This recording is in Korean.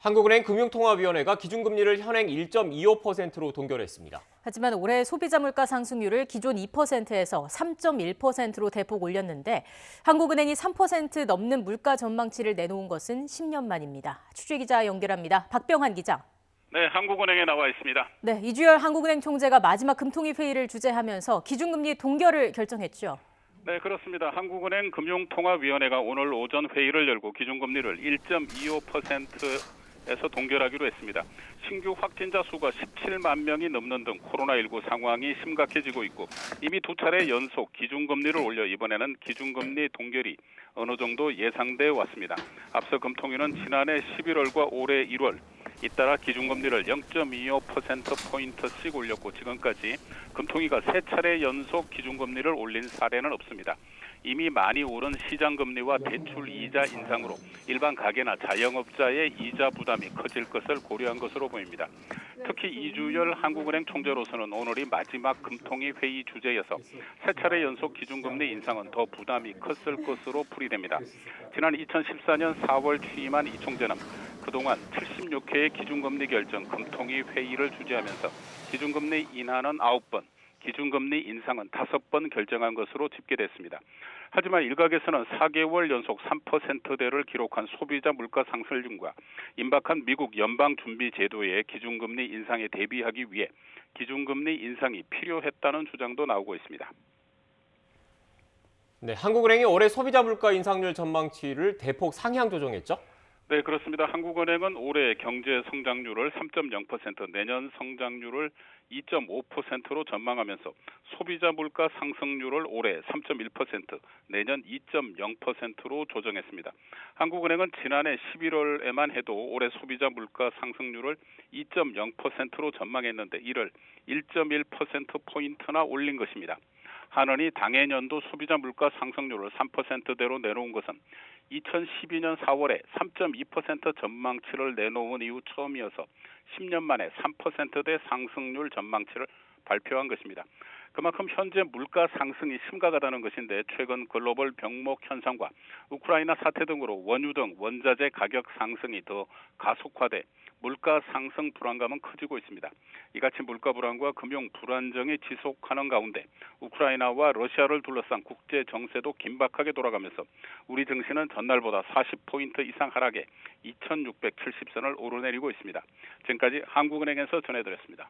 한국은행 금융통화위원회가 기준금리를 현행 1.25%로 동결했습니다. 하지만 올해 소비자 물가 상승률을 기존 2%에서 3.1%로 대폭 올렸는데 한국은행이 3% 넘는 물가 전망치를 내놓은 것은 10년 만입니다. 취재기자 연결합니다. 박병환 기자. 네, 한국은행에 나와 있습니다. 네, 이주열 한국은행 총재가 마지막 금통위 회의를 주재하면서 기준금리 동결을 결정했죠. 네, 그렇습니다. 한국은행 금융통화위원회가 오늘 오전 회의를 열고 기준금리를 1.25%에서 동결하기로 했습니다. 신규 확진자 수가 17만 명이 넘는 등 코로나19 상황이 심각해지고 있고 이미 두 차례 연속 기준금리를 올려 이번에는 기준금리 동결이 어느 정도 예상돼 왔습니다. 앞서 금통위는 지난해 11월과 올해 1월 잇따라 기준금리를 0.25%포인트씩 올렸고 지금까지 금통위가 세 차례 연속 기준금리를 올린 사례는 없습니다. 이미 많이 오른 시장금리와 대출 이자 인상으로 일반 가계나 자영업자의 이자 부담이 커질 것을 고려한 것으로 보입니다. 특히 이주열 한국은행 총재로서는 오늘이 마지막 금통위 회의 주제여서 세 차례 연속 기준금리 인상은 더 부담이 컸을 것으로 풀이됩니다. 지난 2014년 4월 취임한 이 총재는 그동안 76회의 기준금리 결정 금통위 회의를 주재하면서 기준금리 인하는 9번, 기준금리 인상은 5번 결정한 것으로 집계됐습니다. 하지만 일각에서는 4개월 연속 3%대를 기록한 소비자 물가 상승률과 임박한 미국 연방준비제도의 기준금리 인상에 대비하기 위해 기준금리 인상이 필요했다는 주장도 나오고 있습니다. 네, 한국은행이 올해 소비자 물가 인상률 전망치를 대폭 상향 조정했죠? 네, 그렇습니다. 한국은행은 올해 경제 성장률을 3.0%, 내년 성장률을 2.5%로 전망하면서 소비자 물가 상승률을 올해 3.1%, 내년 2.0%로 조정했습니다. 한국은행은 지난해 11월에만 해도 올해 소비자 물가 상승률을 2.0%로 전망했는데 이를 1.1%포인트나 올린 것입니다. 한은이 당해년도 소비자 물가 상승률을 3%대로 내놓은 것은 2012년 4월에 3.2% 전망치를 내놓은 이후 처음이어서 10년 만에 3%대 상승률 전망치를 발표한 것입니다. 그만큼 현재 물가 상승이 심각하다는 것인데 최근 글로벌 병목 현상과 우크라이나 사태 등으로 원유 등 원자재 가격 상승이 더 가속화돼 물가 상승 불안감은 커지고 있습니다. 이같이 물가 불안과 금융 불안정이 지속하는 가운데 우크라이나와 러시아를 둘러싼 국제 정세도 긴박하게 돌아가면서 우리 증시는 전날보다 40포인트 이상 하락해 2670선을 오르내리고 있습니다. 지금까지 한국은행에서 전해드렸습니다.